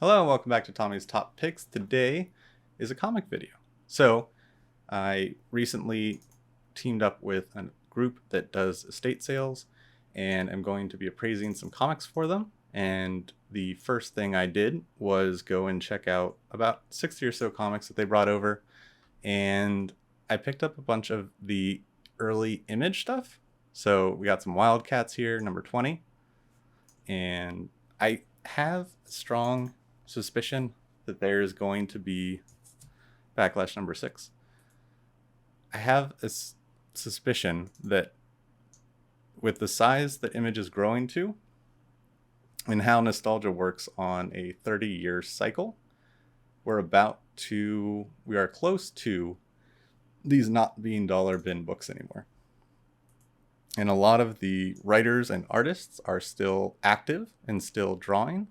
Hello and welcome back to Tommy's Top Picks. Today is a comic video. So, I recently teamed up with a group that does estate sales and I'm going to be appraising some comics for them. And the first thing I did was go and check out about 60 or so comics that they brought over. And I picked up a bunch of the early Image stuff. So, we got some Wildcats here, number 20. And I have a strong suspicion that there's going to be Backlash number 6. I have a suspicion that with the size that Image is growing to and how nostalgia works on a 30-year cycle, we are close to these not being dollar bin books anymore. And a lot of the writers and artists are still active and still drawing.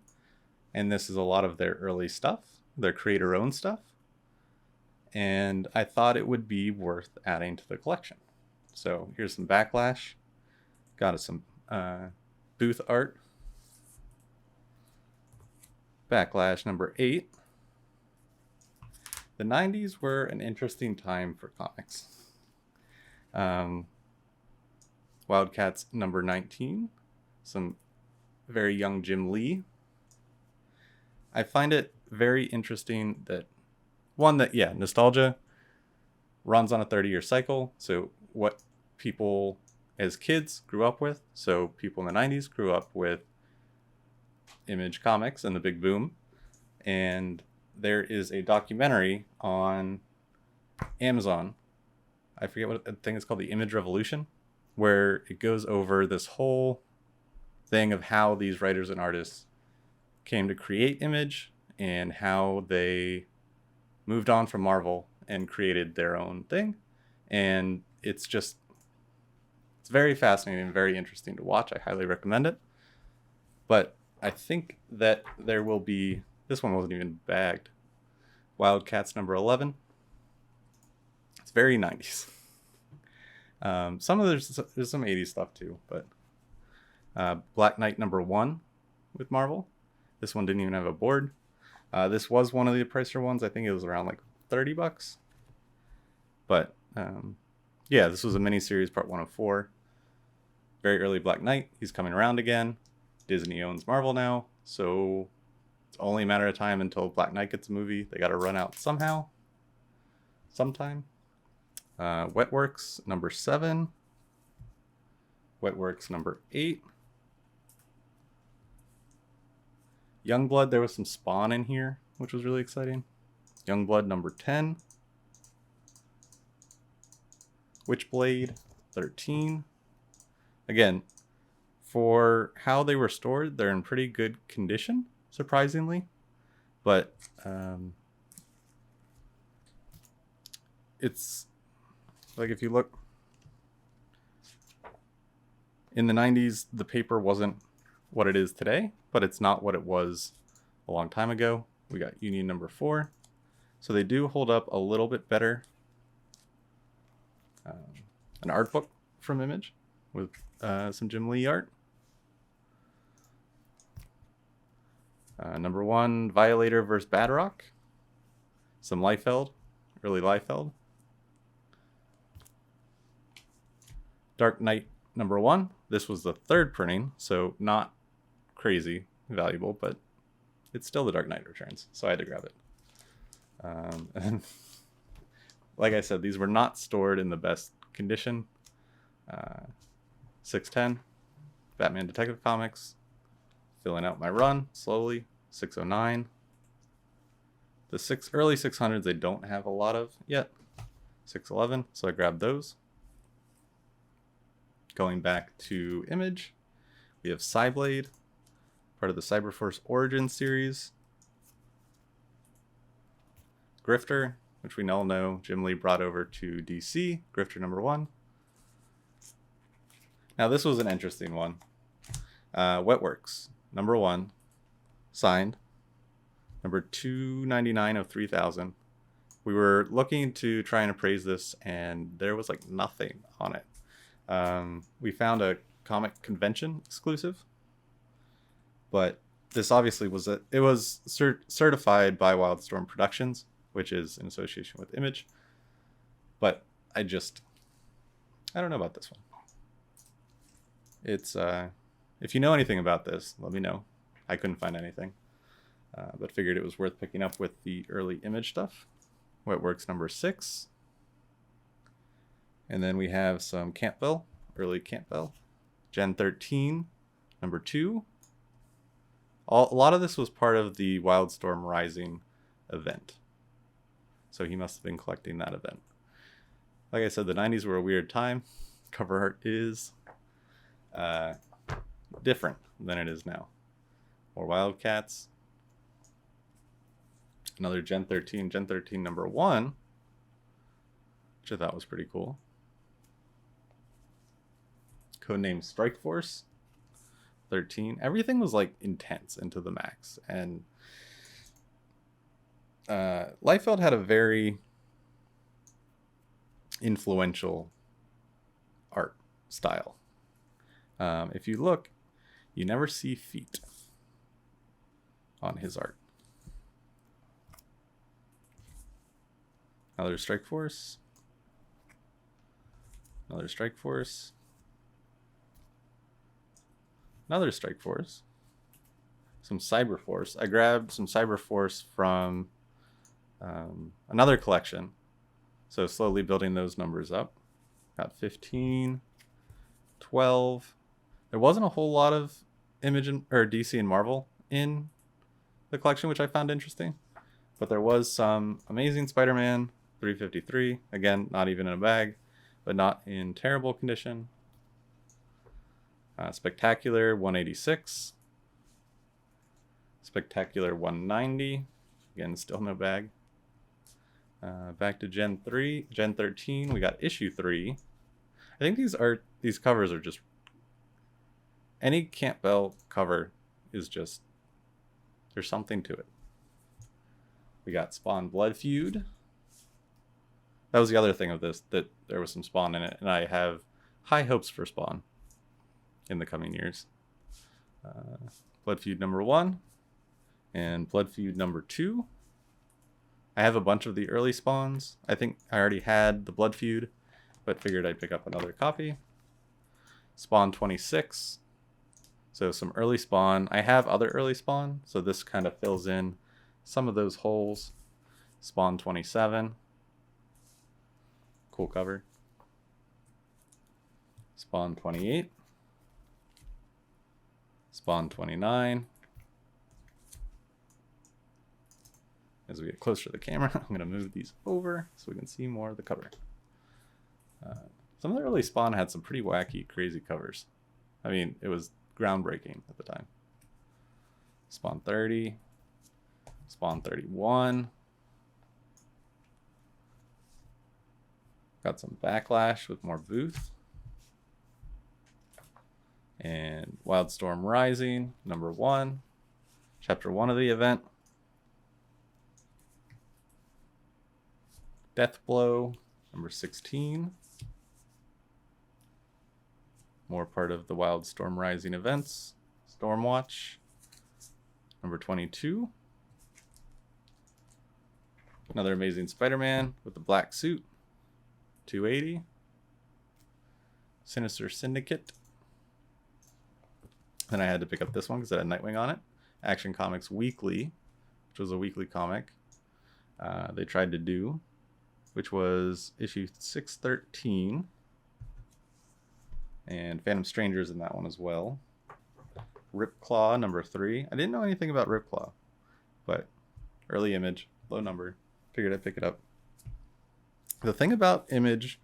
And this is a lot of their early stuff, their creator-owned stuff. And I thought it would be worth adding to the collection. So here's some Backlash. Got us some booth art. Backlash number 8. The 90s were an interesting time for comics. Wildcats number 19. Some very young Jim Lee. I find it very interesting that nostalgia runs on a 30-year cycle. So what people as kids grew up with. So people in the 90s grew up with Image Comics and the big boom. And there is a documentary on Amazon. I forget what I think it's called, The Image Revolution, where it goes over this whole thing of how these writers and artists came to create Image and how they moved on from Marvel and created their own thing. And it's very fascinating and very interesting to watch. I highly recommend it. But I think that this one wasn't even bagged. Wildcats number 11. It's very 90s. There's some 80s stuff too, but Black Knight number 1 with Marvel. This one didn't even have a board. This was one of the pricier ones. I think it was around like $30. But this was a miniseries, part 1 of 4. Very early Black Knight. He's coming around again. Disney owns Marvel now, so it's only a matter of time until Black Knight gets a movie. They got to run out sometime. Wetworks number 7. Wetworks number 8. Youngblood, there was some Spawn in here, which was really exciting. Youngblood number 10. Witchblade 13. Again, for how they were stored, they're in pretty good condition, surprisingly. But it's like, if you look in the 90s, the paper wasn't what it is today, but it's not what it was a long time ago. We got Union number 4. So they do hold up a little bit better. An art book from Image with some Jim Lee art. Number 1, Violator vs. Badrock. Some Liefeld, early Liefeld. Dark Knight number 1. This was the 3rd printing, so not crazy valuable, but it's still the Dark Knight Returns, so I had to grab it. And like I said, these were not stored in the best condition. 610, Batman Detective Comics. Filling out my run slowly. 609. The early 600s they don't have a lot of yet. 611, so I grabbed those. Going back to Image, we have Cyblade, part of the Cyberforce Origins series. Grifter, which we all know Jim Lee brought over to DC. Grifter number 1. Now this was an interesting one. Wetworks number 1, signed. Number 299 of 3000. We were looking to try and appraise this, and there was like nothing on it. We found a comic convention exclusive, but this obviously was it was certified by Wildstorm Productions, which is in association with Image. But I don't know about this one. It's if you know anything about this, let me know. I couldn't find anything, but figured it was worth picking up with the early Image stuff. Wetworks number 6. And then we have some Campbell, early Campbell. Gen 13, number 2. A lot of this was part of the Wildstorm Rising event. So he must have been collecting that event. Like I said, the 90s were a weird time. Cover art is different than it is now. More Wildcats. Another Gen 13. Gen 13 number 1. Which I thought was pretty cool. Codename Strike Force 13. Everything was like intense into the max. And Liefeld had a very influential art style. If you look, you never see feet on his art. Another Strike Force. Another Strike Force. Another Strike Force. Some Cyber Force. I grabbed some Cyber Force from another collection. So slowly building those numbers up. Got 15, 12. There wasn't a whole lot of Image or DC and Marvel in the collection, which I found interesting. But there was some Amazing Spider-Man 353. Again, not even in a bag, but not in terrible condition. Spectacular 186. Spectacular 190. Again, still no bag. Back to Gen 3. Gen 13, we got issue 3. I think these covers are just... Any Campbell cover is just... There's something to it. We got Spawn Blood Feud. That was the other thing of this, that there was some Spawn in it. And I have high hopes for Spawn in the coming years. Blood Feud number 1 and Blood Feud number 2. I have a bunch of the early Spawns. I think I already had the Blood Feud, but figured I'd pick up another copy. Spawn 26. So some early Spawn. I have other early Spawn, so this kind of fills in some of those holes. Spawn 27. Cool cover. Spawn 28. Spawn 29. As we get closer to the camera, I'm going to move these over so we can see more of the cover. Some of the early Spawn had some pretty wacky, crazy covers. I mean, it was groundbreaking at the time. Spawn 30. Spawn 31. Got some Backlash with more Booth. And Wildstorm Rising, number 1. Chapter 1 of the event. Deathblow, number 16. More part of the Wildstorm Rising events. Stormwatch, number 22. Another Amazing Spider-Man with the black suit, 280. Sinister Syndicate. Then I had to pick up this one because it had Nightwing on it. Action Comics Weekly, which was a weekly comic they tried to do, which was issue 613. And Phantom Stranger's in that one as well. Ripclaw, number 3. I didn't know anything about Ripclaw, but early Image, low number. Figured I'd pick it up. The thing about Image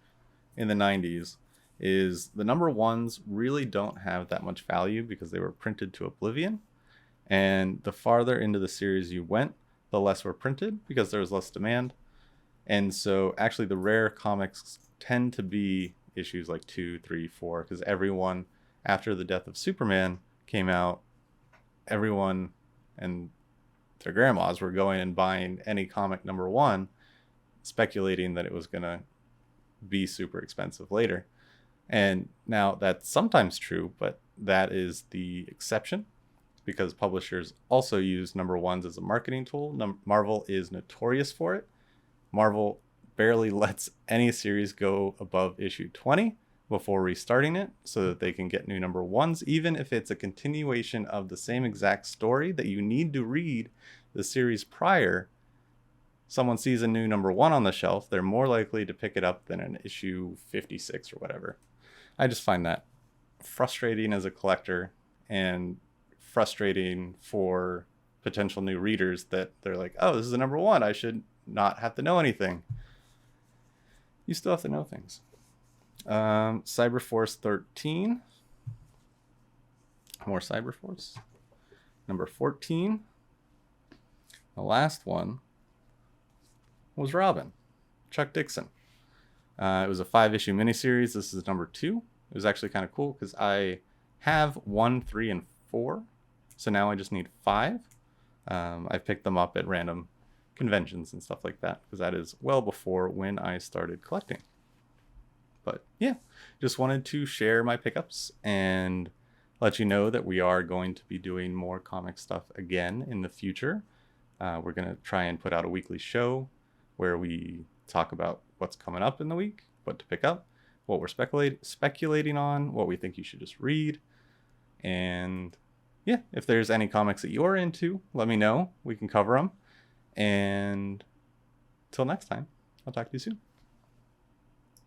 in the 90s is the number 1s really don't have that much value because they were printed to oblivion. And the farther into the series you went, the less were printed because there was less demand. And so actually the rare comics tend to be issues like 2, 3, 4, because everyone, after the death of Superman came out, everyone and their grandmas were going and buying any comic number 1, speculating that it was going to be super expensive later. And now that's sometimes true, but that is the exception. because publishers also use number ones as a marketing tool. Marvel is notorious for it. Marvel barely lets any series go above issue 20 before restarting it so that they can get new number ones, even if it's a continuation of the same exact story that you need to read the series prior. Someone sees a new number one on the shelf, they're more likely to pick it up than an issue 56 or whatever. I just find that frustrating as a collector, and frustrating for potential new readers that they're like, oh, this is the number one, I should not have to know anything. You still have to know things. Cyberforce 13. More Cyberforce. Number 14. The last one was Robin, Chuck Dixon. It was a 5-issue miniseries. This is number 2. It was actually kind of cool because I have 1, 3, and 4. So now I just need 5. I picked them up at random conventions and stuff like that because that is well before when I started collecting. But yeah, just wanted to share my pickups and let you know that we are going to be doing more comic stuff again in the future. We're going to try and put out a weekly show where we talk about what's coming up in the week, what to pick up, what we're speculating on, what we think you should just read. And yeah, if there's any comics that you're into, let me know. We can cover them. And till next time, I'll talk to you soon.